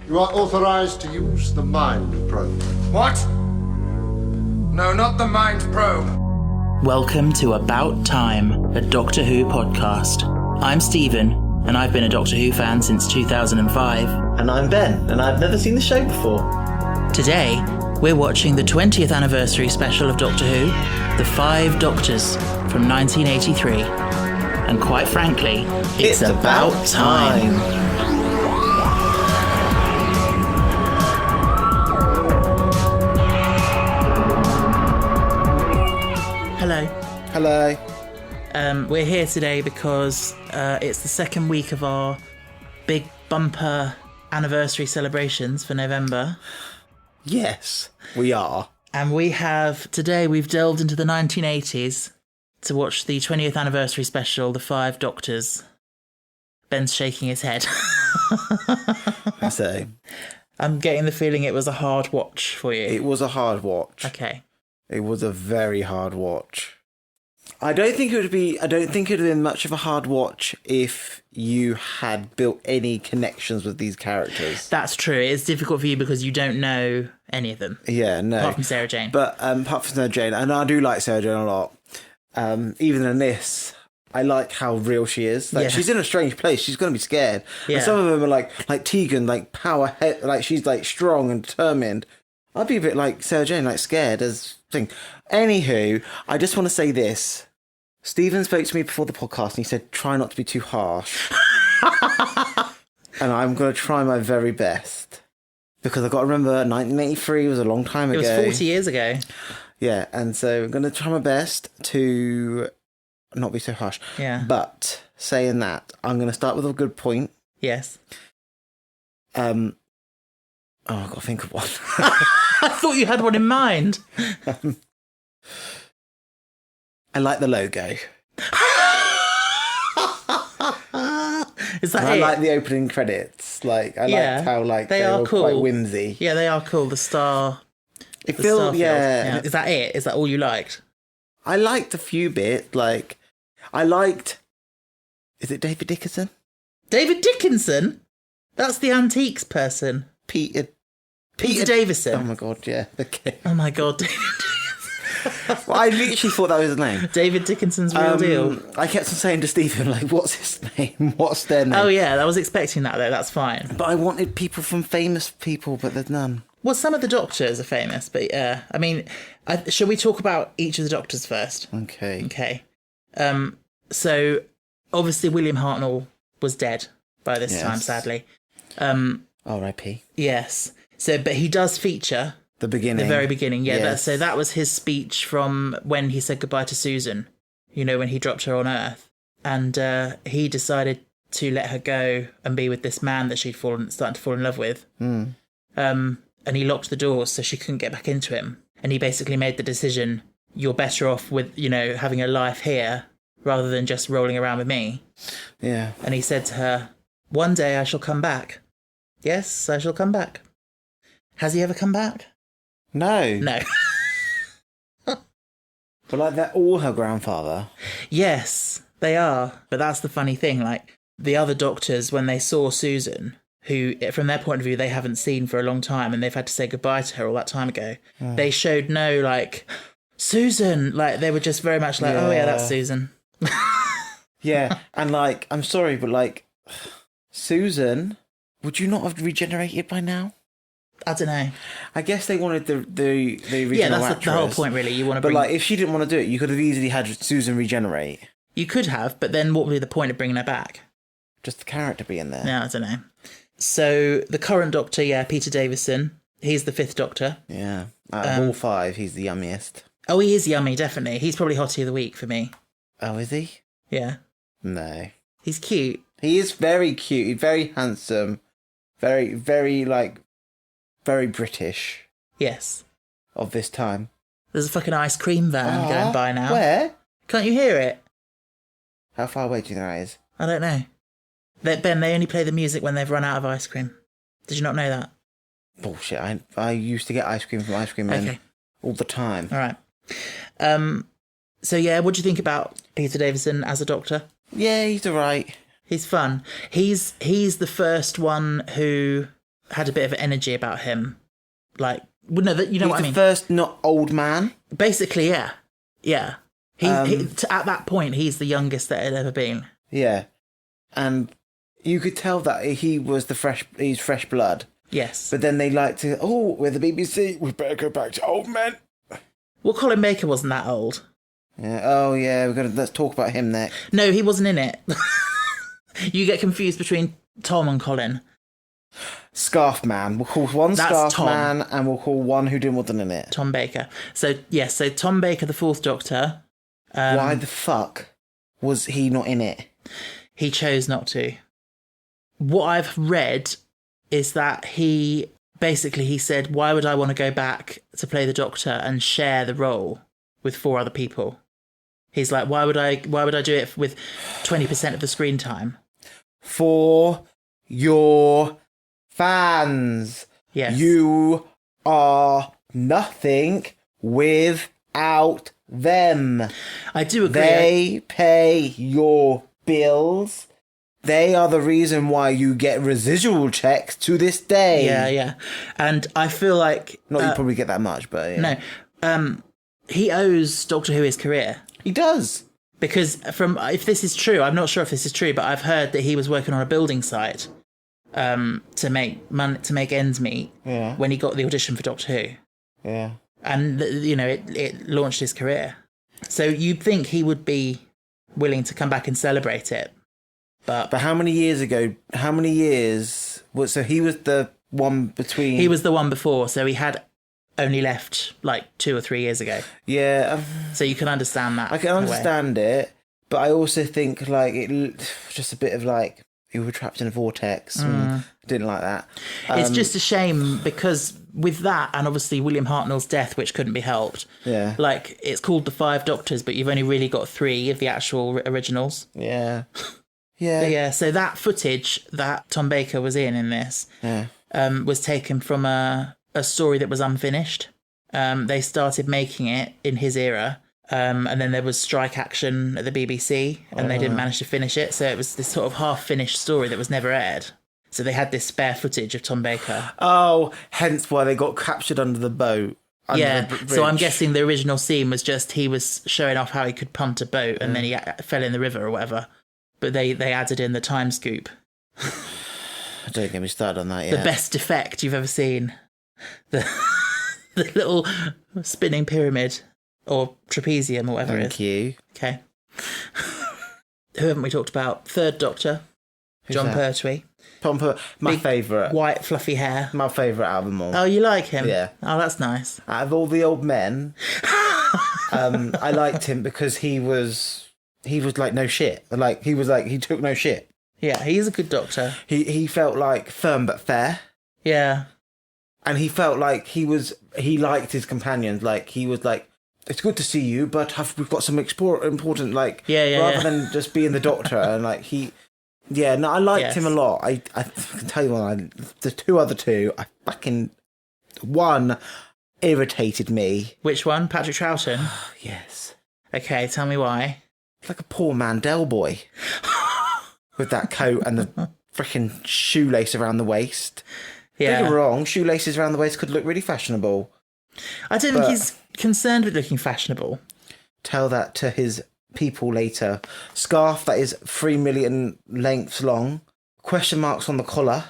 You are authorized to use the mind probe. What? No, not the mind probe. Welcome to About Time, a Doctor Who podcast. I'm Stephen, and I've been a Doctor Who fan since 2005. And I'm Ben, and I've never seen the show before. Today, we're watching the 20th anniversary special of Doctor Who, The Five Doctors, from 1983. And quite frankly, it's about time. Hello. We're here today because it's the second week of our big bumper anniversary celebrations for November. Yes, we are. And today we've delved into the 1980s to watch the 20th anniversary special, The Five Doctors. Ben's shaking his head. So, I'm getting the feeling it was a hard watch for you. it was a hard watch. Okay. It was a very hard watch. I don't think it would have been much of a hard watch if you had built any connections with these characters. That's true. It's difficult for you because you don't know any of them. Yeah, no. Apart from Sarah Jane. But apart from Sarah Jane, and I do like Sarah Jane a lot. Even in this, I like how real she is. Like, she's in a strange place. She's going to be scared. Yeah. And some of them are like Tegan, like power head, like she's like strong and determined. I'd be a bit like Sarah Jane, like scared as thing. Anywho, I just want to say this. Stephen spoke to me before the podcast and he said, try not to be too harsh. And I'm going to try my very best. Because I've got to remember, 1983 was a long time ago. It was 40 years ago. Yeah, and so I'm going to try my best to not be so harsh. Yeah. But saying that, I'm going to start with a good point. Yes. Oh, I've got to think of one. I thought you had one in mind. I like the logo. Is that I it? like the opening credits. Like, I like how they are were cool. quite whimsy. Yeah, they are cool. The star. It the feels, Starfield. yeah. Is that it? Is that all you liked? I liked a few bits. Like, I liked. Is it David Dickinson? David Dickinson? That's the antiques person. Peter Davison. Oh my god, yeah. Okay. Oh my god, David Well, I literally thought that was his name. David Dickinson's real deal. I kept on saying to Stephen, like, what's his name? What's their name? Oh yeah, I was expecting that though. That's fine. But I wanted people from famous people, but there's none. Well, some of the doctors are famous, but I mean, shall we talk about each of the doctors first? Okay. Okay. So obviously William Hartnell was dead by this time, sadly. R.I.P. Yes. So, but he does feature the very beginning. Yeah. Yes. So that was his speech from when he said goodbye to Susan. You know, when he dropped her on Earth, and he decided to let her go and be with this man that she'd started to fall in love with. And he locked the doors so she couldn't get back into him. And he basically made the decision: you're better off with, you know, having a life here rather than just rolling around with me. Yeah. And he said to her, "One day I shall come back. Yes, I shall come back." Has he ever come back? No. No. But like, they're all her grandfather. Yes, they are. But that's the funny thing. Like, the other doctors, when they saw Susan, who, from their point of view, they haven't seen for a long time, and they've had to say goodbye to her all that time ago, they showed no, like, Susan. Like, they were just very much like, oh yeah, that's Susan. Yeah. And like, I'm sorry, but like, Susan, would you not have regenerated by now? I don't know. I guess they wanted the original Yeah, that's actress. the whole point, really. You want to But bring... like, if she didn't want to do it, you could have easily had Susan regenerate. You could have, but then what would be the point of bringing her back? Just the character being there. Yeah, I don't know. So, the current Doctor, Peter Davison, he's the fifth Doctor. Yeah. Out of all five, he's the yummiest. Oh, he is yummy, definitely. He's probably Hottie of the Week for me. Oh, is he? Yeah. No. He's cute. He is very cute. He's very handsome. Very, very, like, very British Yes. of this time. There's a fucking ice cream van going by now. Where? Can't you hear it? How far away do you think that is? I don't know. Ben, they only play the music when they've run out of ice cream. Did you not know that? Bullshit. I used to get ice cream from Ice Cream Man all the time. All right. So, what do you think about Peter Davison as a Doctor? Yeah, he's all right. He's fun. He's the first one who had a bit of energy about him. Like, well, no, you know He's what I mean? the first not old man. Basically, yeah. Yeah. At that point, he's the youngest that had ever been. Yeah. And you could tell that he's fresh blood. Yes. But then they like to, we're the BBC, we better go back to old men. Well, Colin Baker wasn't that old. Yeah. Oh, yeah, let's talk about him next. No, he wasn't in it. You get confused between Tom and Colin. Scarf Man. We'll call one That's Scarf Tom. Man, and we'll call one who wasn't in it. Tom Baker. So, yes, so Tom Baker, the Fourth Doctor. Why the fuck was he not in it? He chose not to. What I've read is that he said, why would I want to go back to play the Doctor and share the role with 4 other people? He's like, why would I do it with 20% of the screen time? For your fans. Yes. You are nothing without them. I do agree. They pay your bills. They are the reason why you get residual checks to this day. Yeah. And I feel like... Not you probably get that much, but yeah. No. He owes Doctor Who his career. He does. Because if this is true, I'm not sure if this is true, but I've heard that he was working on a building site to make ends meet when he got the audition for Doctor Who. Yeah. And, it launched his career. So you'd think he would be willing to come back and celebrate it. But how many years ago? How many years? So he was the one between... He was the one before, so he had only left like 2 or 3 years ago. Yeah. So you can understand that. I can understand it, but I also think like it just a bit of like you were trapped in a vortex. And didn't like that. It's just a shame because with that and obviously William Hartnell's death, which couldn't be helped. Yeah. Like it's called The Five Doctors, but you've only really got 3 of the actual originals. Yeah. Yeah. But yeah. So that footage that Tom Baker was in this was taken from a story that was unfinished. They started making it in his era. And then there was strike action at the BBC and they didn't manage to finish it. So it was this sort of half-finished story that was never aired. So they had this spare footage of Tom Baker. Oh, hence why they got captured under the boat. So I'm guessing the original scene was just he was showing off how he could punt a boat and then he fell in the river or whatever. But they added in the time scoop. Don't get me started on that yet. The best effect you've ever seen. The little spinning pyramid. Or trapezium, or whatever it is. Thank you. Okay. Who haven't we talked about? Third Doctor. John Pertwee. My favourite. White, fluffy hair. My favourite out of them all. Oh, you like him? Yeah. Oh, that's nice. Out of all the old men, I liked him because he was like no shit. Like he took no shit. Yeah, he's a good Doctor. He felt like firm but fair. Yeah. And he felt like he liked his companions. Like he was like, it's good to see you, but we've got some important rather than just being the Doctor. And like I liked him a lot. I can tell you one. The other two, one irritated me. Which one? Patrick Troughton? Yes. Okay, tell me why. Like a poor Mandel boy with that coat and the freaking shoelace around the waist. Yeah. Don't get me wrong, shoelaces around the waist could look really fashionable. I don't think he's concerned with looking fashionable. Tell that to his people later. Scarf that is 3 million lengths long. Question marks on the collar.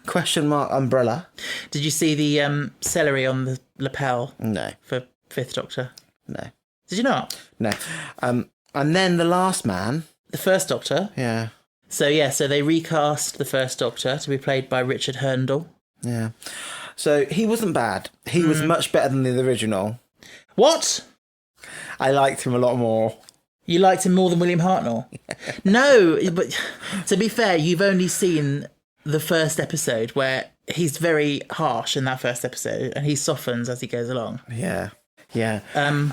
Question mark umbrella. Did you see the celery on the lapel? No. For Fifth Doctor? No. Did you not? No. And then the last man. The First Doctor? Yeah. So they recast the First Doctor to be played by Richard Herndon. Yeah. So he wasn't bad. He was much better than the original. What? I liked him a lot more. You liked him more than William Hartnell? No, but to be fair, you've only seen the first episode where he's very harsh in that first episode and he softens as he goes along. Yeah. Yeah.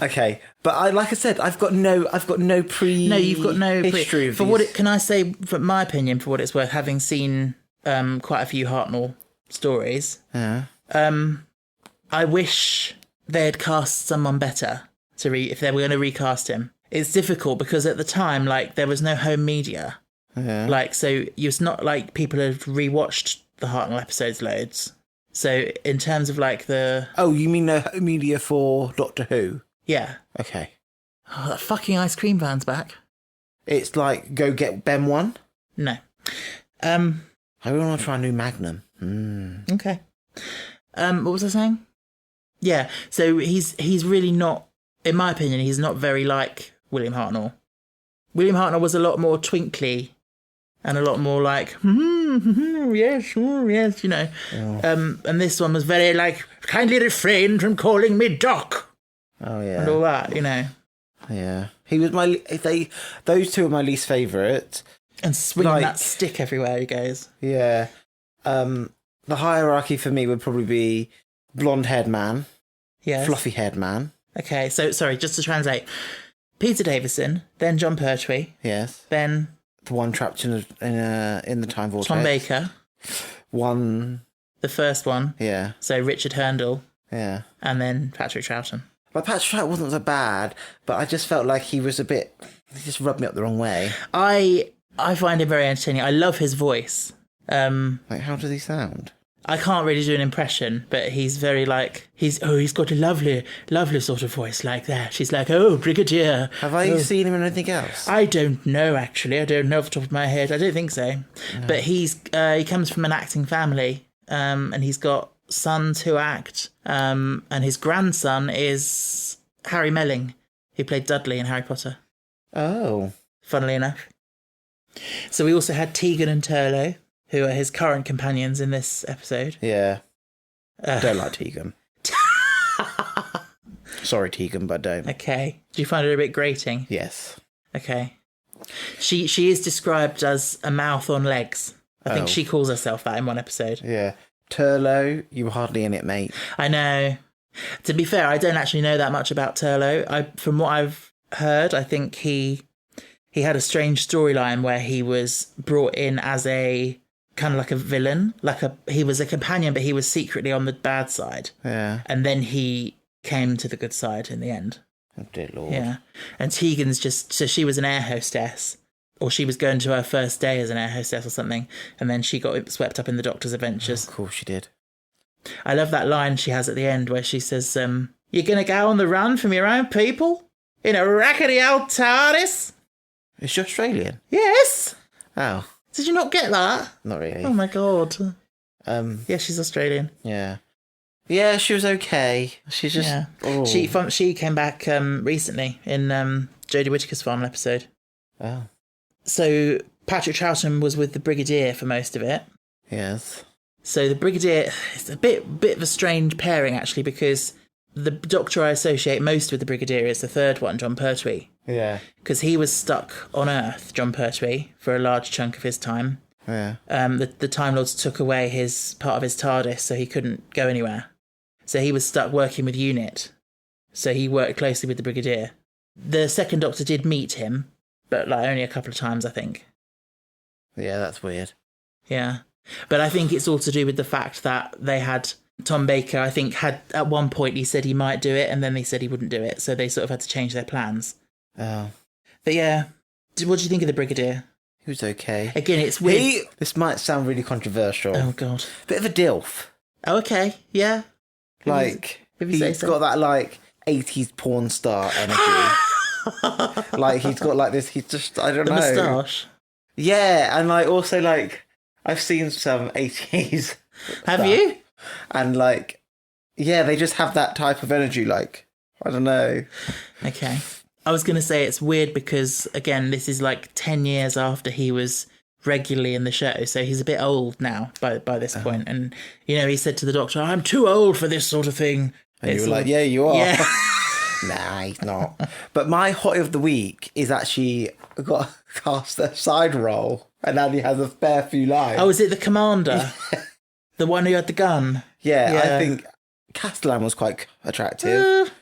Okay. But like I said, I've got no you've got no history for what it, can I say, from my opinion, for what it's worth, having seen quite a few Hartnell stories. Yeah. I wish they had cast someone better if they were going to recast him. It's difficult because at the time, like, there was no home media. Yeah. Like, so it's not like people have rewatched the Hartnell episodes loads. So in terms of like the... Oh, you mean the media for Doctor Who? Yeah. Okay. Oh, that fucking ice cream van's back. It's like, go get Ben one? No. I really want to try a new Magnum. Okay. What was I saying? Yeah, so he's really not, in my opinion, he's not very like William Hartnell. William Hartnell was a lot more twinkly and a lot more like, yes, yes, you know. Oh. And this one was very like, kindly refrain from calling me Doc. Oh, yeah. And all that, you know. Yeah. He was those two are my least favourite. And swinging that stick everywhere he goes. Yeah. The hierarchy for me would probably be blonde-haired man. Yes. Fluffy-haired man. Okay, so, sorry, just to translate. Peter Davison, then John Pertwee. Yes. Then... the one trapped in the time vortex. Tom Baker. One... the first one. Yeah. So Richard Hurndall. Yeah. And then Patrick Troughton. But Patrick Troughton wasn't so bad, but I just felt like he was a bit... he just rubbed me up the wrong way. I find him very entertaining. I love his voice. Like, how does he sound? I can't really do an impression, but he's very like... he's got a lovely, lovely sort of voice like that. She's like, oh, Brigadier. Have I seen him in anything else? I don't know, actually. I don't know off the top of my head. I don't think so. No. But he comes from an acting family, and he's got sons who act, and his grandson is Harry Melling, who played Dudley in Harry Potter. Oh. Funnily enough. So we also had Tegan and Turlough, who are his current companions in this episode. Yeah. I don't like Tegan. Sorry, Tegan, but don't. Okay. Do you find her a bit grating? Yes. Okay. She is described as a mouth on legs. I think she calls herself that in one episode. Yeah. Turlough, you were hardly in it, mate. I know. To be fair, I don't actually know that much about Turlough. From what I've heard, I think he had a strange storyline where he was brought in as a kind of like a villain, he was a companion, but he was secretly on the bad side. Yeah. And then he came to the good side in the end. Oh, dear Lord. Yeah. And Tegan's so she was an air hostess, or she was going to her first day as an air hostess or something, and then she got swept up in the Doctor's adventures. Of course she did. I love that line she has at the end where she says, you're going to go on the run from your own people? In a rackety old TARDIS? Is she Australian? Yes! Oh. Did you not get that? Not really. Oh my god. Yeah, she's Australian. Yeah. Yeah, she was okay. She's just... Yeah. Oh. She came back recently in Jodie Whittaker's final episode. Oh. So Patrick Troughton was with the Brigadier for most of it. Yes. So the Brigadier, it's a bit of a strange pairing actually, because the Doctor I associate most with the Brigadier is the third one, John Pertwee. Yeah. Because he was stuck on Earth, John Pertwee, for a large chunk of his time. Yeah. The Time Lords took away part of his TARDIS, so he couldn't go anywhere. So he was stuck working with UNIT. So he worked closely with the Brigadier. The second Doctor did meet him, but only a couple of times, I think. Yeah, that's weird. Yeah. But I think it's all to do with the fact that they had... Tom Baker, I think, had at one point he said he might do it, and then they said he wouldn't do it, so they sort of had to change their plans. Oh. But yeah, what do you think of the Brigadier? He was okay. Again, it's weird. This might sound really controversial. Oh, God. Bit of a dilf. Oh, okay, yeah. He's got that, 80s porn star energy. He's got, this, he's just, I don't know. The moustache? Yeah, and, also, I've seen some 80s Have you? And, yeah, they just have that type of energy, I don't know. Okay. I was going to say it's weird because, again, this is 10 years after he was regularly in the show, so he's a bit old now by this point. And, he said to the Doctor, I'm too old for this sort of thing. And you were like, yeah, you are. Yeah. Nah, he's not. But my hot of the week is actually got cast a side role, and now he has a fair few lines. Oh, is it the Commander? The one who had the gun? Yeah, I think Castellan was quite attractive.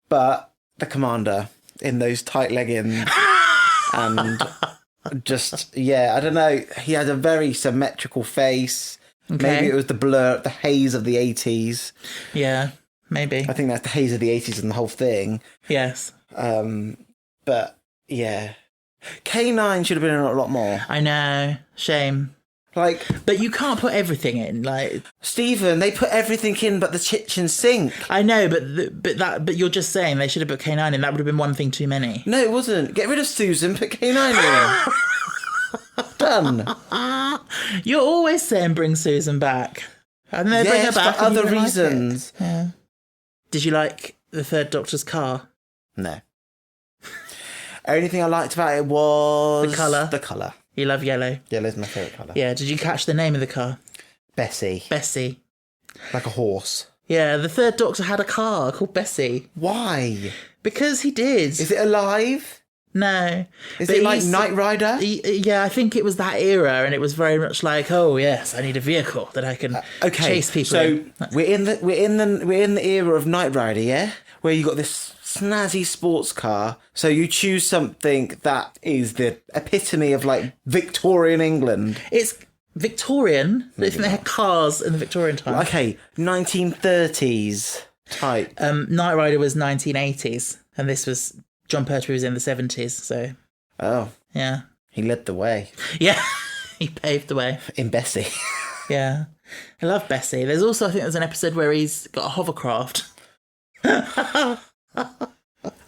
But the Commander in those tight leggings and just, I don't know. He had a very symmetrical face. Okay. Maybe it was the haze of the 80s. Yeah, maybe. I think that's the haze of the 80s and the whole thing. Yes. But, yeah. K9 should have been in a lot more. I know. Shame. Like, But you can't put everything in. Like, Stephen, they put everything in but the kitchen sink. I know, but you're just saying they should have put K9 in. That would have been one thing too many. No, it wasn't. Get rid of Susan, put K9 in. Done. You're always saying bring Susan back. And they bring her Yes, back for and you other don't like it. reasons. Yeah. Did you like the third Doctor's car? No. Only thing I liked about it was... The colour? The colour. You love yellow. Yellow's my favourite colour. Yeah, did you catch the name of the car? Bessie. Bessie. Like a horse. Yeah, the third Doctor had a car called Bessie. Why? Because he did. Is it alive? No. Is But it like he's- Knight Rider? Yeah, I think it was that era, and it was very much like, oh yes, I need a vehicle that I can chase people. So in. we're in the era of Knight Rider, yeah, where you got this snazzy sports car. So you choose something that is the epitome of like Victorian England. It's Victorian. I think they had cars in the Victorian time. Okay, 1930s type. Knight Rider was 1980s, and this was John Pertwee was in the 70s. So Oh, yeah, he led the way yeah, he paved the way. in Bessie. Yeah, I love Bessie. There's also, I think, there's an episode where he's got a hovercraft.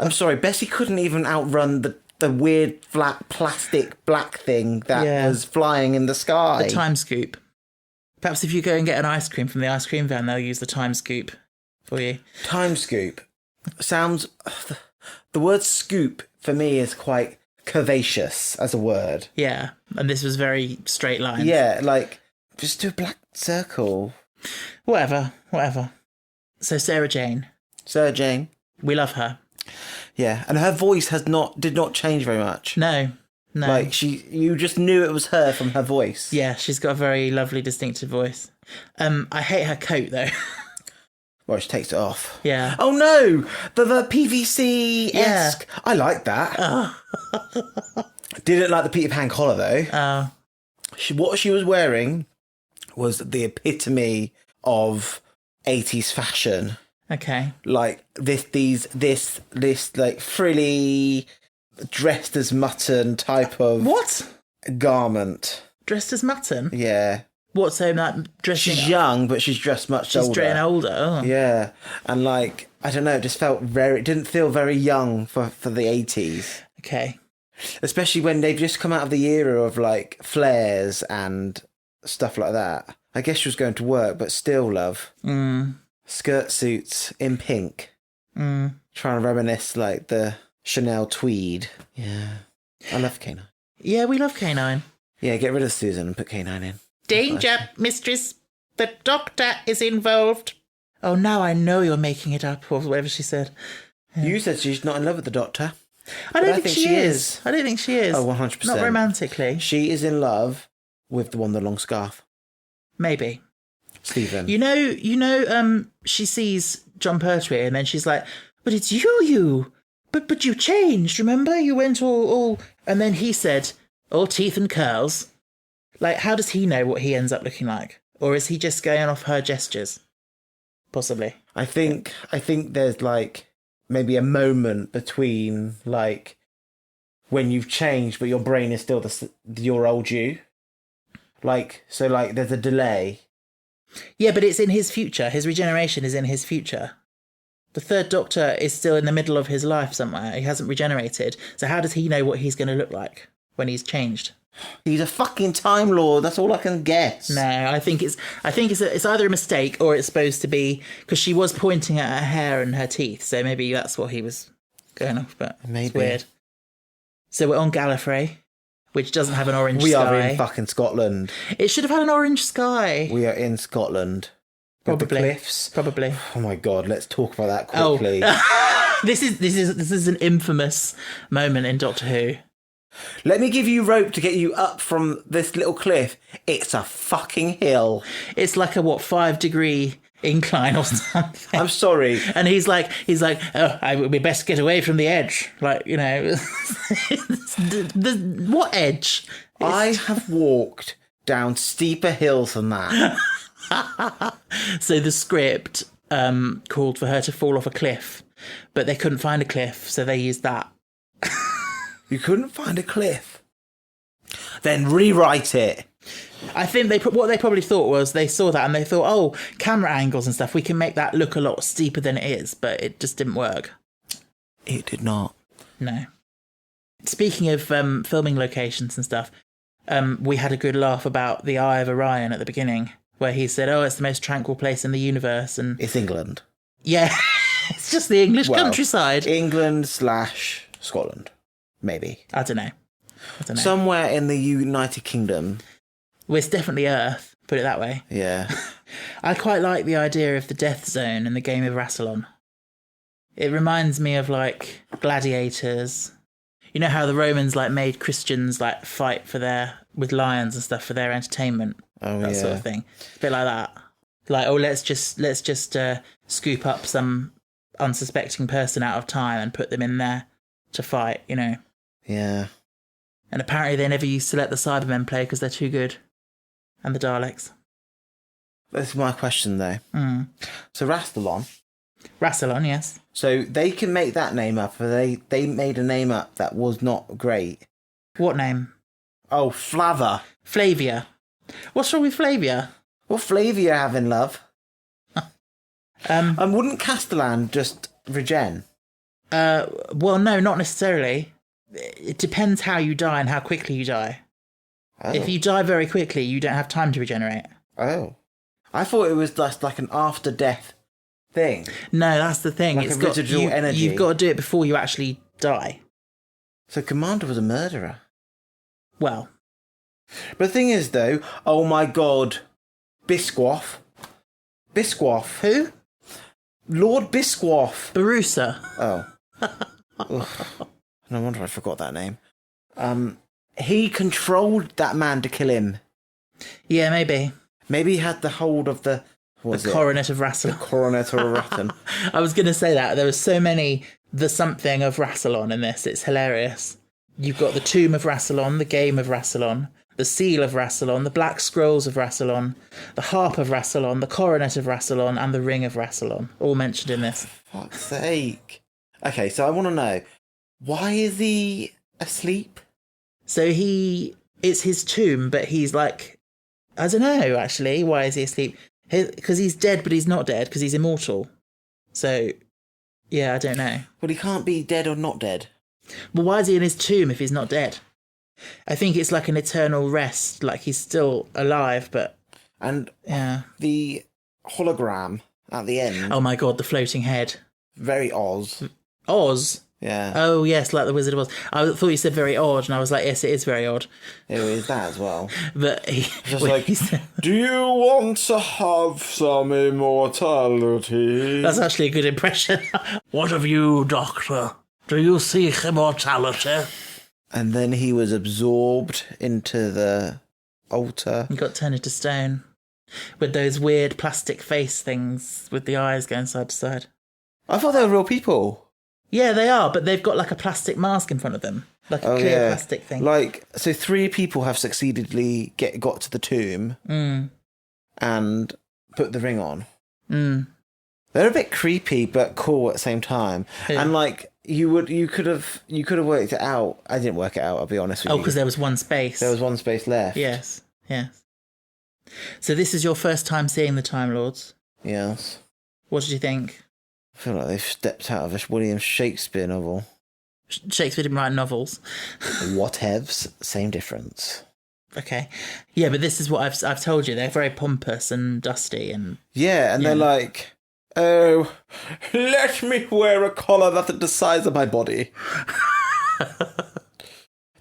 I'm sorry, Bessie couldn't even outrun the weird flat plastic black thing that Yeah. was flying in the sky. The time scoop. Perhaps if you go and get an ice cream from the ice cream van, they'll use the time scoop for you. Time scoop sounds. The word scoop for me is quite curvaceous as a word. Yeah, and this was very straight lines. Yeah, like just do a black circle. Whatever. So Sarah Jane, Sarah Jane. we love her. Yeah, and her voice did not change very much. No. Like you just knew it was her from her voice. Yeah, she's got a very lovely, distinctive voice. I hate her coat though. Well, she takes it off. Yeah. Oh no, the PVC-esque. Yeah. I like that. Didn't like the Peter Pan collar though. Oh. What she was wearing was the epitome of 80s fashion. Okay. Like this like frilly, dressed as mutton type of What? garment. Dressed as mutton? Yeah, What? So that dressing? she's young, but she's dressed much She's older. getting older. Oh. Yeah, and like I don't know, it just didn't feel very young for the 80s. Okay. Especially when they've just come out of the era of like flares and stuff like that. I guess she was going to work, but still, love. Skirt suits in pink. Trying to reminisce like the Chanel tweed. Yeah. I love K9. Yeah, we love K9. Yeah, get rid of Susan and put K9 in. Danger, mistress. The doctor is involved. Oh, now I know you're making it up, or whatever she said. You said she's not in love with the doctor. I don't I think, think she she is. is. I don't think she is. Oh, 100%. Not romantically. She is in love with the one with the long scarf. Maybe. Stephen. You know, she sees John Pertwee and then she's like, but it's you. But you changed, remember? You went all... And then he said, all teeth and curls. Like, how does he know what he ends up looking like? Or is he just going off her gestures? Possibly. I think there's like maybe a moment between like when you've changed but your brain is still your old you. Like, so like there's a delay. Yeah, but it's in his future. His regeneration is in his future. The third Doctor is still in the middle of his life somewhere. He hasn't regenerated. So how does he know what he's going to look like when he's changed? He's a fucking Time Lord. That's all I can guess. No, I think it's either a mistake or it's supposed to be because she was pointing at her hair and her teeth. So maybe that's what he was going off. But Maybe. it's weird. So we're on Gallifrey, which doesn't have an orange We sky. are in fucking Scotland. It should have had an orange sky. We are in Scotland. With Probably. the cliffs. Probably. Oh my god, let's talk about that Oh. quickly. This is an infamous moment in Doctor Who. Let me give you rope to get you up from this little cliff. It's a fucking hill. It's like a 5-degree incline or something. I'm sorry. And he's like, oh, it would be best to get away from the edge. Like, you know, what edge? I have walked down steeper hills than that. So the script called for her to fall off a cliff, but they couldn't find a cliff, so they used that. You couldn't find a cliff. Then rewrite it. I think what they probably thought was they saw that and they thought, oh, camera angles and stuff, we can make that look a lot steeper than it is, but it just didn't work. It did not. No. Speaking of filming locations and stuff, we had a good laugh about the Eye of Orion at the beginning, where he said, oh, it's the most tranquil place in the universe. And It's England. yeah, it's just the English countryside. England/Scotland, maybe. I don't know. Somewhere in the United Kingdom. Well, it's definitely Earth, put it that way. Yeah. I quite like the idea of the death zone in the game of Rassilon. It reminds me of, like, gladiators. You know how the Romans, like, made Christians, like, fight with lions and stuff for their entertainment? Oh, that sort of thing. A bit like that. Like, oh, let's just scoop up some unsuspecting person out of time and put them in there to fight, you know? Yeah. And apparently they never used to let the Cybermen play because they're too good. And the Daleks. That's my question, though. So Rassilon, yes. So they can make that name up, or they made a name up that was not great. What name? Oh, Flavia. What's wrong with Flavia? What flavour you having, love? And wouldn't Castellan just regen? Well, no, not necessarily. It depends how you die and how quickly you die. Oh. If you die very quickly, you don't have time to regenerate. Oh. I thought it was just like an after-death thing. No, that's the thing. Like a residual energy. You've got to do it before you actually die. So Commander was a murderer. Well. But the thing is, though, oh my god, Bisquoff. Who? Lord Bisquoff. Barusa. Oh. No wonder I forgot that name. He controlled that man to kill him. Yeah, maybe. Maybe he had the hold of the coronet of Rassilon. The coronet of Ratton. I was going to say that. There was so many the something of Rassilon in this. It's hilarious. You've got the Tomb of Rassilon, the Game of Rassilon, the Seal of Rassilon, the Black Scrolls of Rassilon, the Harp of Rassilon, the Coronet of Rassilon, and the Ring of Rassilon. All mentioned in this. For fuck's sake. Okay, so I want to know, why is he asleep? So it's his tomb, but he's like, I don't know, actually. Why is he asleep? Because he's dead, but he's not dead, because he's immortal. So, yeah, I don't know. Well, he can't be dead or not dead. Well, why is he in his tomb if he's not dead? I think it's like an eternal rest, like he's still alive, but... And yeah, the hologram at the end... Oh my god, the floating head. Very Oz. Oz? Yeah. Oh, yes, like the Wizard of Oz. I thought you said very odd, and I was like, yes, it is very odd. It is that as well. But just like, do you want to have some immortality? That's actually a good impression. What of you, Doctor? Do you seek immortality? And then he was absorbed into the altar. He got turned into stone. With those weird plastic face things with the eyes going side to side. I thought they were real people. Yeah, they are, but they've got like a plastic mask in front of them. Like a clear plastic thing. Like, so 3 people have succeededly got to the tomb and put the ring on. They're a bit creepy but cool at the same time. Yeah. And like you could have worked it out. I didn't work it out, I'll be honest with you. Oh, because there was one space. There was one space left. Yes. So this is your first time seeing the Time Lords? Yes. What did you think? I feel like they've stepped out of a William Shakespeare novel. Shakespeare didn't write novels. Whatevs, same difference. Okay. Yeah, but this is what I've told you. They're very pompous and dusty and... Yeah, and they're like, oh, let me wear a collar that's the size of my body.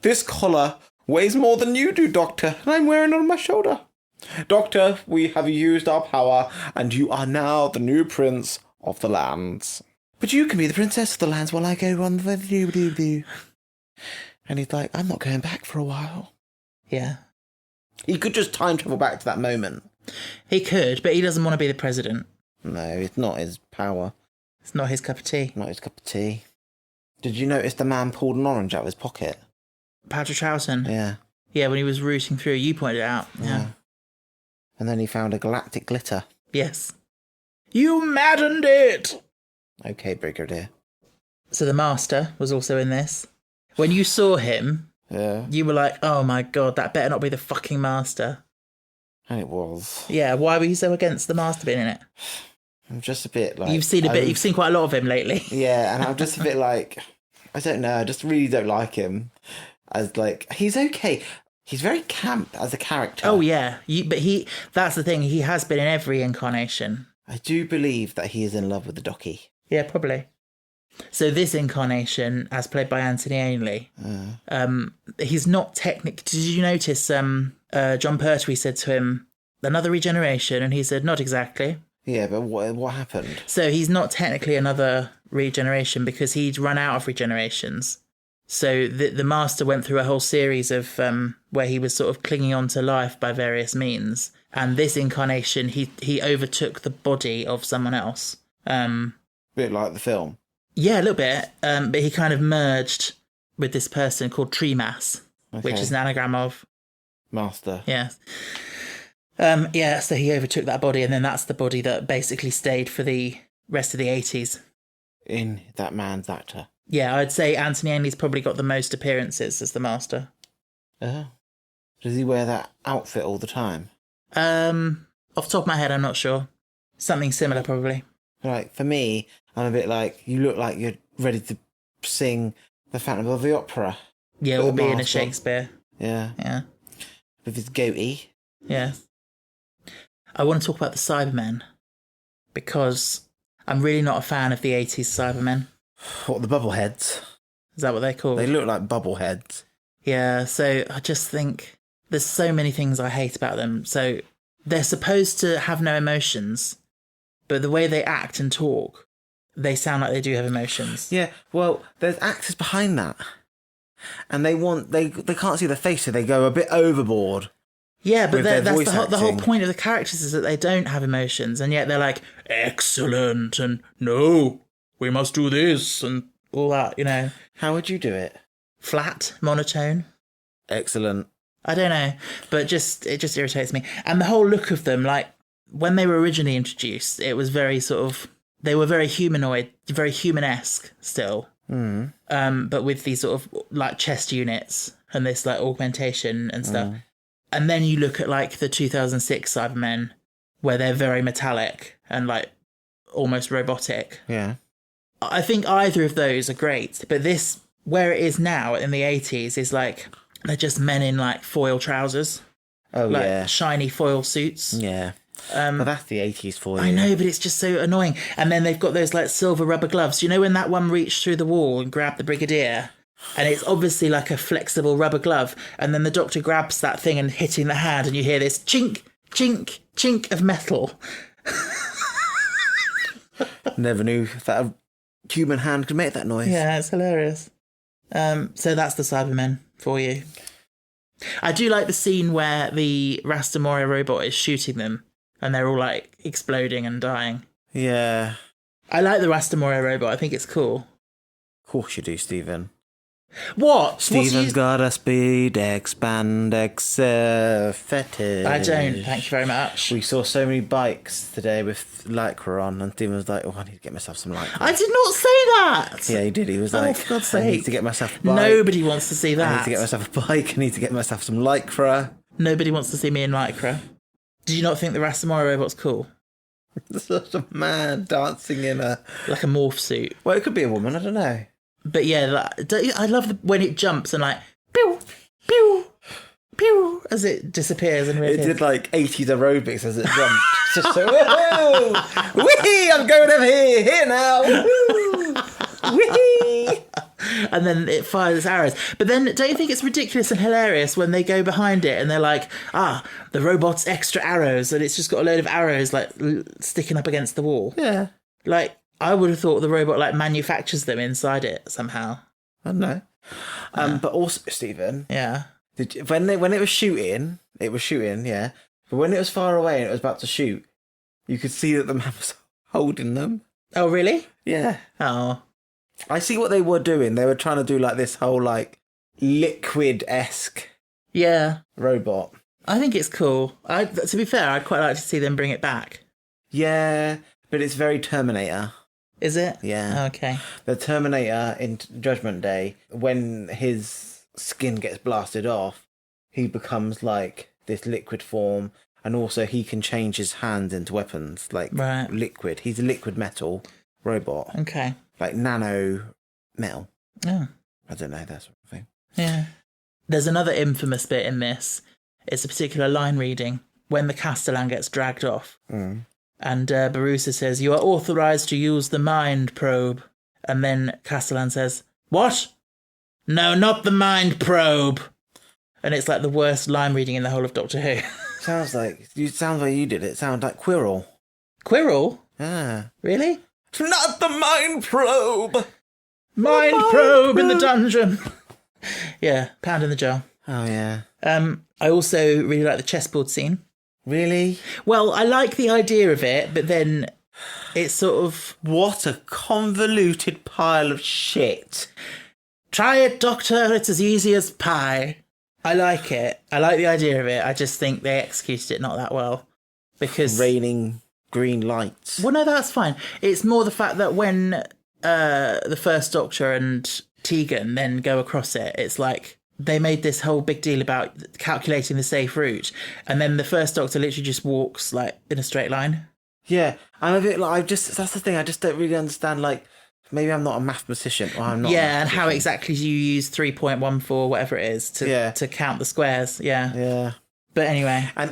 This collar weighs more than you do, Doctor, and I'm wearing it on my shoulder. Doctor, we have used our power, and you are now the new prince of the lands. But you can be the princess of the lands while I go on the do. And he's like, I'm not going back for a while. Yeah. He could just time travel back to that moment. He could, but he doesn't want to be the president. No, it's not his power. It's not his cup of tea. Not his cup of tea. Did you notice the man pulled an orange out of his pocket? Patrick Troughton? Yeah. Yeah, when he was rooting through, you pointed it out. Yeah. And then he found a galactic glitter. Yes. You maddened it! Okay, Brigadier. So the Master was also in this. When you saw him, you were like, oh my god, that better not be the fucking Master. And it was. Yeah, why were you so against the Master being in it? I'm just a bit like... You've seen quite a lot of him lately. Yeah, and I'm just a bit like... I don't know, I just really don't like him. As like, he's okay. He's very camp as a character. Oh, yeah. That's the thing, he has been in every incarnation. I do believe that he is in love with the docky. Yeah, probably. So this incarnation, as played by Anthony Ainley, he's not technically... Did you notice John Pertwee said to him, another regeneration? And he said, not exactly. Yeah, but what happened? So he's not technically another regeneration because he'd run out of regenerations. So the Master went through a whole series of where he was sort of clinging on to life by various means. And this incarnation, he overtook the body of someone else. Bit like the film. Yeah, a little bit. But he kind of merged with this person called Tree Mass, which is an anagram of... Master. Yeah. So he overtook that body, and then that's the body that basically stayed for the rest of the 80s. In that man's actor. Yeah, I'd say Anthony Ainley's probably got the most appearances as the Master. Does he wear that outfit all the time? Off the top of my head, I'm not sure. Something similar, probably. Like, for me, I'm a bit like, you look like you're ready to sing the Phantom of the Opera. Yeah, or be in a Shakespeare. Yeah. Yeah. With his goatee. Yeah. I want to talk about the Cybermen, because I'm really not a fan of the 80s Cybermen. What, the bubbleheads? Is that what they're called? They look like bubbleheads. Yeah, so I just think there's so many things I hate about them. So they're supposed to have no emotions, but the way they act and talk, they sound like they do have emotions. Yeah, well, there's actors behind that. And they can't see the face, so they go a bit overboard. Yeah, but that's the whole acting. point of the characters is that they don't have emotions, and yet they're like, excellent, and no, we must do this, and all that, you know. How would you do it? Flat, monotone. Excellent. I don't know, but it just irritates me. And the whole look of them, like, when they were originally introduced, it was very sort of... They were very humanoid, very human-esque still. But with these sort of, like, chest units and this, like, augmentation and stuff. And then you look at, like, the 2006 Cybermen, where they're very metallic and, like, almost robotic. Yeah. I think either of those are great, but this, where it is now in the 80s, is like, they're just men in, like, foil trousers. Oh, like, yeah. shiny foil suits. Yeah. But that's the 80s for you. I know, but it's just so annoying. And then they've got those, like, silver rubber gloves. You know when that one reached through the wall and grabbed the Brigadier? And it's obviously like a flexible rubber glove. And then the Doctor grabs that thing and hitting the hand, and you hear this chink, chink, chink of metal. Never knew that a human hand could make that noise. Yeah, it's hilarious. So that's the Cybermen for you. I do like the scene where the Rastamora robot is shooting them, and they're all, like, exploding and dying. Yeah. I like the Rastamora robot. I think it's cool. Of course you do, Stephen. What? Stephen's got a speed expandex fetish. I don't, thank you very much. We saw so many bikes today with Lycra on, and Stephen was like, oh, I need to get myself some Lycra. I did not say that! Yeah, he did. He was like, for God's I need sake. to get myself a bike. Nobody wants to see that. I need to get myself a bike. I need to get myself some Lycra. Nobody wants to see me in Lycra. Did you not think the Rastamora robot's cool? Such a man dancing in a... Like a morph suit. Well, it could be a woman, I don't know. But yeah, I love when it jumps and, like, pew, pew, pew, as it disappears and reappears. It did like 80s aerobics as it jumped. Just so, woohoo! Whee! I'm going over here now! Woo! Whee! And then it fires arrows. But then, don't you think it's ridiculous and hilarious when they go behind it and they're like, the robot's extra arrows, and it's just got a load of arrows, like, sticking up against the wall? Yeah. Like, I would have thought the robot, like, manufactures them inside it somehow. I don't know. But also, Stephen... Yeah. When it was shooting, yeah. But when it was far away and it was about to shoot, you could see that the man was holding them. Oh, really? Yeah. Oh. I see what they were doing. They were trying to do, like, this whole, like, liquid-esque Yeah. robot. I think it's cool. To be fair, I'd quite like to see them bring it back. Yeah, but it's very Terminator. Is it? Yeah. Okay. The Terminator in Judgment Day, when his skin gets blasted off, he becomes like this liquid form, And also he can change his hands into weapons, like Right. liquid. He's a liquid metal robot. Okay. Like nano metal. Oh, I don't know, that sort of thing. yeah. There's another infamous bit in this. It's a particular line reading when the Castellan gets dragged off. Mm. And Barusa says, "You are authorized to use the mind probe." And then Castellan says, "What? No, not the mind probe." And it's like the worst line reading in the whole of Doctor Who. Sounds like you did it. It sounded like Quirrell. Quirrell? Yeah. Really? It's not the mind probe. Mind probe in the dungeon. Yeah, pound in the jar. Oh yeah. I also really like the chessboard scene. Really? Well, I like the idea of it, but then it's sort of... What a convoluted pile of shit. Try it, Doctor, it's as easy as pie. I like it. I like the idea of it. I just think they executed it not that well. Because... Raining green lights. Well, no, that's fine. It's more the fact that when the First Doctor and Tegan then go across it, it's like they made this whole big deal about calculating the safe route, and then the First Doctor literally just walks like in a straight line. Yeah, I'm a bit like, that's the thing, I just don't really understand, like, maybe I'm not a mathematician, or I'm not. Yeah, and how exactly do you use 3.14, whatever it is, to count the squares? Yeah. Yeah. But anyway. And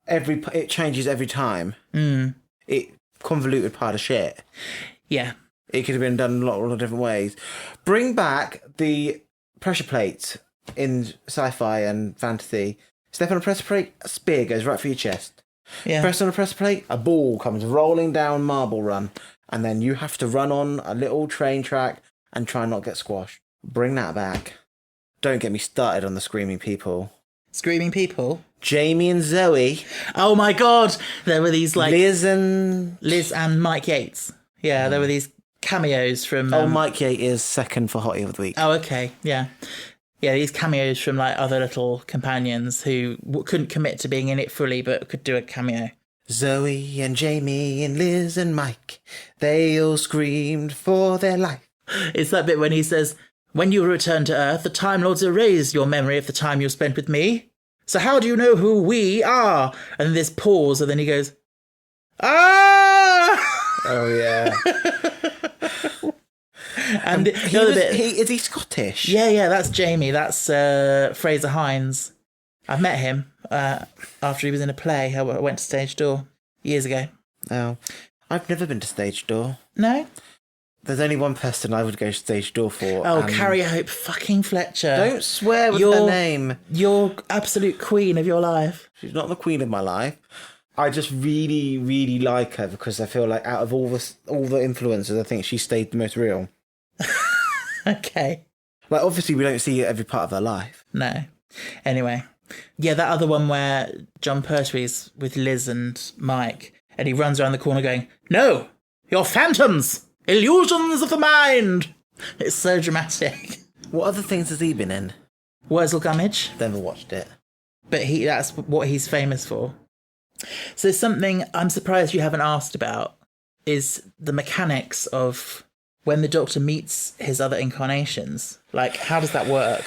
it changes every time. Mm. It convoluted part of shit. Yeah. It could have been done a lot of different ways. Bring back the pressure plates in sci-fi and fantasy. Step on a pressure plate, a spear goes right through your chest. Yeah. Press on a pressure plate, a ball comes rolling down Marble Run, and then you have to run on a little train track and try not get squashed. Bring that back. Don't get me started on the screaming people. Screaming people? Jamie and Zoe. Oh my god! There were these like... Liz and Mike Yates. Yeah, there were these cameos from... Mike Yates is second for Hottie of the Week. Oh, okay, yeah. Yeah, these cameos from like other little companions who couldn't commit to being in it fully but could do a cameo. Zoe and Jamie and Liz and Mike, they all screamed for their life. It's that bit when he says, "When you return to Earth, the Time Lords erase your memory of the time you spent with me. So how do you know who we are?" And then there's pause, and then he goes, "Ah!" Oh, yeah. And the other bit... Is he Scottish? Yeah, that's Jamie. That's Fraser Hines. I've met him after he was in a play. I went to Stage Door years ago. Oh, I've never been to Stage Door. No? There's only one person I would go to Stage Door for. Oh, Carrie Hope fucking Fletcher. Don't swear with her name. You're absolute queen of your life. She's not the queen of my life. I just really, really like her because I feel like out of all the influencers, I think she stayed the most real. Okay. Like, obviously, we don't see every part of her life. No. Anyway. Yeah, that other one where John Pertwee's with Liz and Mike, and he runs around the corner going, "No! You're phantoms! Illusions of the mind!" It's so dramatic. What other things has he been in? Wurzel Gummidge. Never watched it. But that's what he's famous for. So something I'm surprised you haven't asked about is the mechanics of when the Doctor meets his other incarnations. Like, how does that work?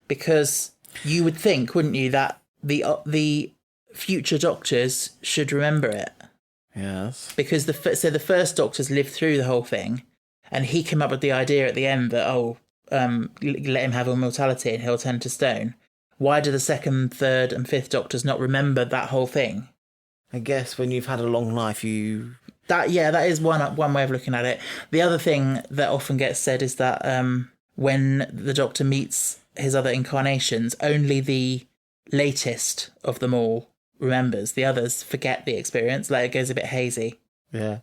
Because you would think, wouldn't you, that the future Doctors should remember it. Yes. Because the First Doctor's lived through the whole thing, and he came up with the idea at the end that, let him have immortality and he'll turn to stone. Why do the second, third, and fifth Doctors not remember that whole thing? I guess when you've had a long life, That is one way of looking at it. The other thing that often gets said is that when the Doctor meets his other incarnations, only the latest of them all remembers. The others forget the experience. Like, it goes a bit hazy. Yeah.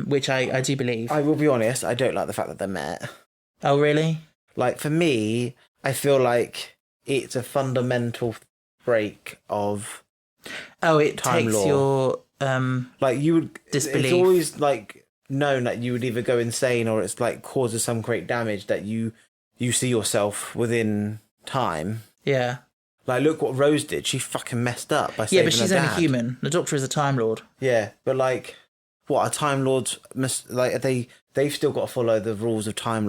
Which I do believe. I will be honest, I don't like the fact that they're met. Oh, really? Like, for me, I feel like it's a fundamental break of it time takes law. Your like, you would disbelief. It's always like known that you would either go insane or it's like causes some great damage that you see yourself within time. Yeah. Like, look what Rose did. She fucking messed up by saving but she's her only dad. human. The Doctor is a Time Lord. Yeah, but like, what, a Time Lord must, like, they've still got to follow the rules of time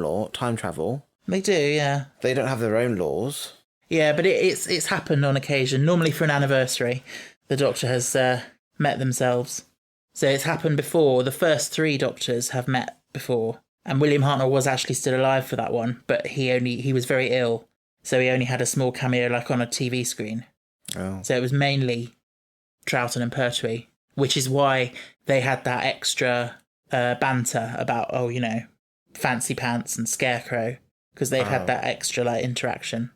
travel. They do, yeah. They don't have their own laws. Yeah, but it's happened on occasion, normally for an anniversary. the Doctor has met themselves. So it's happened before. The first 3 Doctors have met before. And William Hartnell was actually still alive for that one, but he was very ill. So he only had a small cameo like on a TV screen. Oh. So it was mainly Troughton and Pertwee, which is why they had that extra banter about, Fancy Pants and Scarecrow, because they've had that extra like interaction.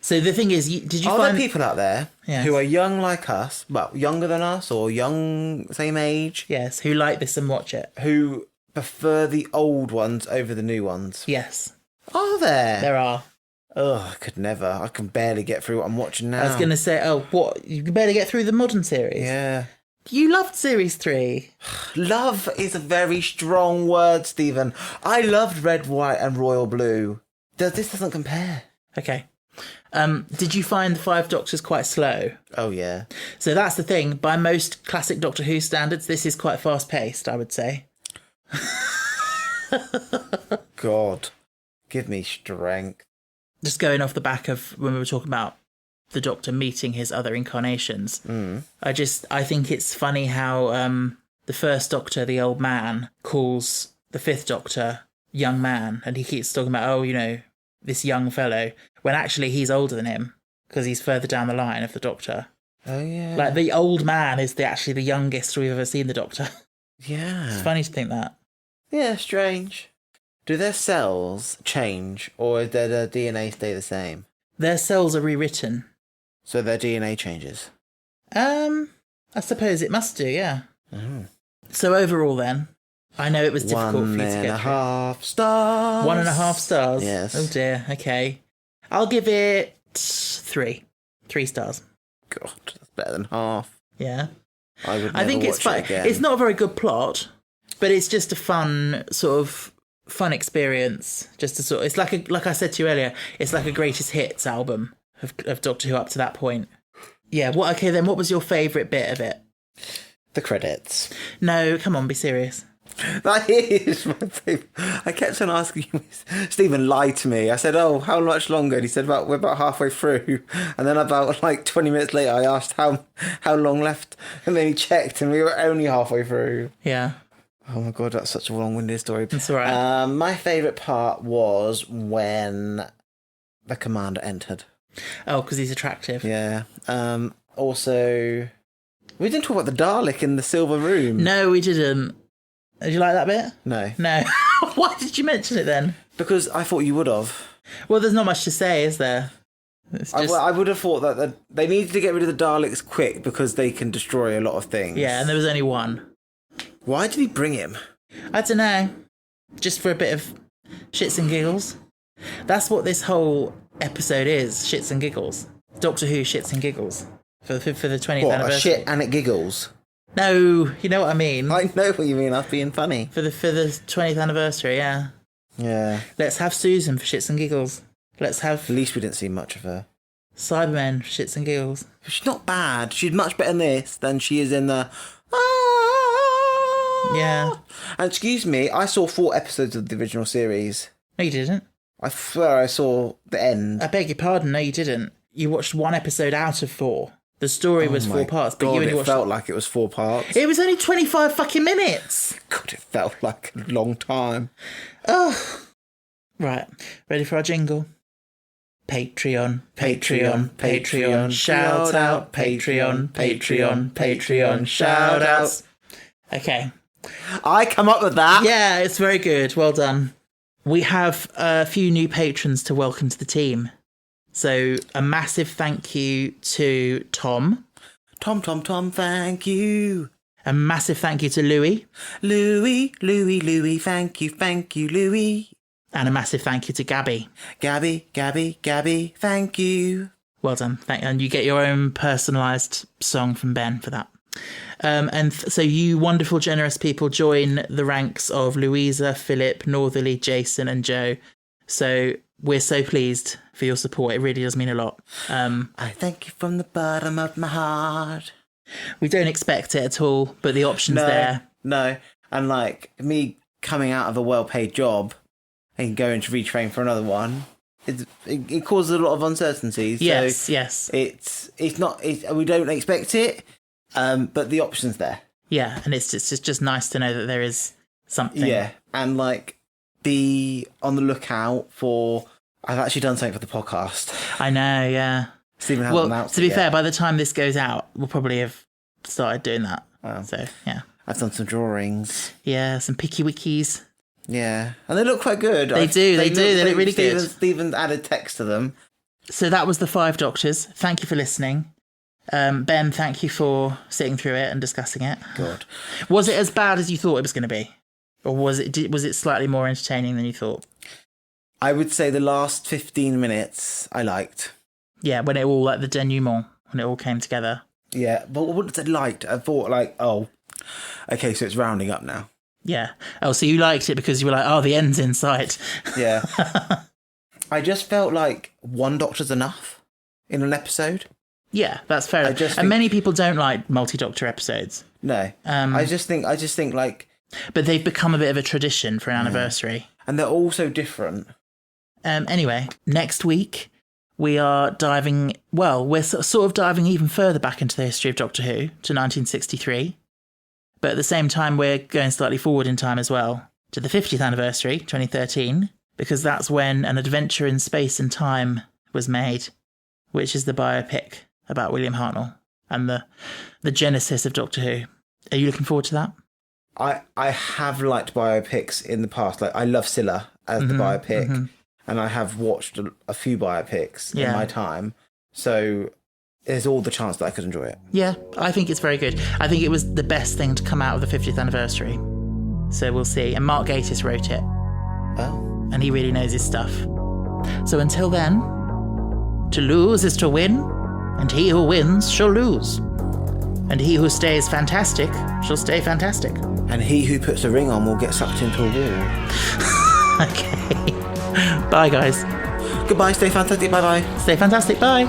So the thing is, did you Are find... there people out there who are young like us, well, younger than us or young, same age? Yes, who like this and watch it. Who prefer the old ones over the new ones? Yes. Are there? There are. Oh, I could never. I can barely get through what I'm watching now. I was going to say, what? You can barely get through the modern series? Yeah. You loved Series 3. Love is a very strong word, Stephen. I loved Red, White and Royal Blue. This doesn't compare. Okay. Did you find the 5 Doctors quite slow? Oh, yeah. So that's the thing. By most classic Doctor Who standards, this is quite fast-paced, I would say. God, give me strength. Just going off the back of when we were talking about the Doctor meeting his other incarnations, I think it's funny how the first Doctor, the old man, calls the 5th Doctor young man, and he keeps talking about, this young fellow, when actually he's older than him, because he's further down the line of the Doctor. Oh, yeah. Like, the old man is actually the youngest we've ever seen the Doctor. Yeah. It's funny to think that. Yeah, strange. Do their cells change, or does their DNA stay the same? Their cells are rewritten. So their DNA changes? I suppose it must do, yeah. Oh. So overall then, I know it was difficult for you to get through. 1.5 stars. 1.5 stars? Yes. Oh dear, okay. I'll give it 3. 3 stars. God, that's better than half. Yeah. I would never I think it's watch fun. it again. It's not a very good plot, but it's just a fun experience. Just to it's like I said to you earlier, it's like a greatest hits album of Doctor Who up to that point. Yeah. Okay, then what was your favourite bit of it? The credits. No, come on, be serious. That is my favourite. I kept on asking you, Stephen lied to me. I said, oh, how much longer? And he said, we're about halfway through. And then about 20 minutes later, I asked how long left. And then he checked and we were only halfway through. Yeah. Oh my God, that's such a long-winded story. That's all right. My favourite part was when the commander entered. Oh, because he's attractive. Yeah. Also, we didn't talk about the Dalek in the Silver Room. No, we didn't. Did you like that bit? No. No. Why did you mention it then? Because I thought you would have. Well, there's not much to say, is there? It's just... I would have thought that they needed to get rid of the Daleks quick because they can destroy a lot of things. Yeah, and there was only one. Why did he bring him? I don't know. Just for a bit of shits and giggles. That's what this whole episode is, shits and giggles. Doctor Who shits and giggles. For the 20th anniversary. A shit and it giggles? No, you know what I mean. I know what you mean, I'm being funny. For the 20th anniversary, yeah. Yeah. Let's have Susan for shits and giggles. Let's have... At least we didn't see much of her. Cybermen for shits and giggles. She's not bad. She's much better in this than she is in the... Yeah. And excuse me, I saw 4 episodes of the original series. No, you didn't. I swear I saw the end. I beg your pardon, no, you didn't. You watched 1 episode out of 4. The story was 4 parts, but God, you only watched... it felt like it was 4 parts. It was only 25 fucking minutes! God, it felt like a long time. Oh. Right, ready for our jingle? Patreon, Patreon, Patreon, shout out, Patreon, Patreon, Patreon, shout outs. Okay. I come up with that. Yeah, it's very good. Well done. We have a few new patrons to welcome to the team. So a massive thank you to Tom. Tom, thank you. A massive thank you to Louis. Louis, thank you, Louis. And a massive thank you to Gabby. Gabby, thank you. Well done. And you get your own personalised song from Ben for that. So you wonderful, generous people join the ranks of Louisa, Philip, Northerly, Jason and Joe. So we're so pleased for your support. It really does mean a lot. I thank you from the bottom of my heart. We don't expect it at all, but the option's there. No. And me coming out of a well-paid job and going to retrain for another one, it causes a lot of uncertainty. So yes. it's not. We don't expect it, But the option's there. Yeah, and it's just nice to know that there is something. Yeah, and like be on the lookout for. I've actually done something for the podcast. I know, yeah. Stephen hasn't announced to be it fair, yet. by the time this goes out, we'll probably have started doing that. Oh. So, yeah. I've done some drawings. Yeah, some picky wikis. Yeah, and they look quite good. They look really good. Stephen added text to them. So that was the 5 Doctors. Thank you for listening. Ben, thank you for sitting through it and discussing it. God. Was it as bad as you thought it was going to be? Or was it slightly more entertaining than you thought? I would say the last 15 minutes I liked. Yeah, when it all, like the denouement, when it all came together. Yeah, but I wouldn't say liked. I thought like, oh, okay, so it's rounding up now. Yeah. Oh, so you liked it because you were like, oh, the end's in sight. Yeah. I just felt like one Doctor's enough in an episode. Yeah, that's fair enough. think- And many people don't like multi-Doctor episodes. No. I just think like... But they've become a bit of a tradition for an anniversary. And they're all so different. Anyway, next week we are diving... Well, we're sort of diving even further back into the history of Doctor Who, to 1963. But at the same time, we're going slightly forward in time as well, to the 50th anniversary, 2013, because that's when An Adventure in Space and Time was made, which is the biopic about William Hartnell and the genesis of Doctor Who. Are you looking forward to that? I have liked biopics in the past. Like, I love Scylla as the biopic, and I have watched a few biopics in my time. So there's all the chance that I could enjoy it. Yeah, I think it's very good. I think it was the best thing to come out of the 50th anniversary. So we'll see. And Mark Gatiss wrote it. Oh. And he really knows his stuff. So until then, to lose is to win, and he who wins shall lose. And he who stays fantastic shall stay fantastic. And he who puts a ring on will get sucked into a wall. Okay. Bye, guys. Goodbye, stay fantastic, bye-bye. Stay fantastic. Bye.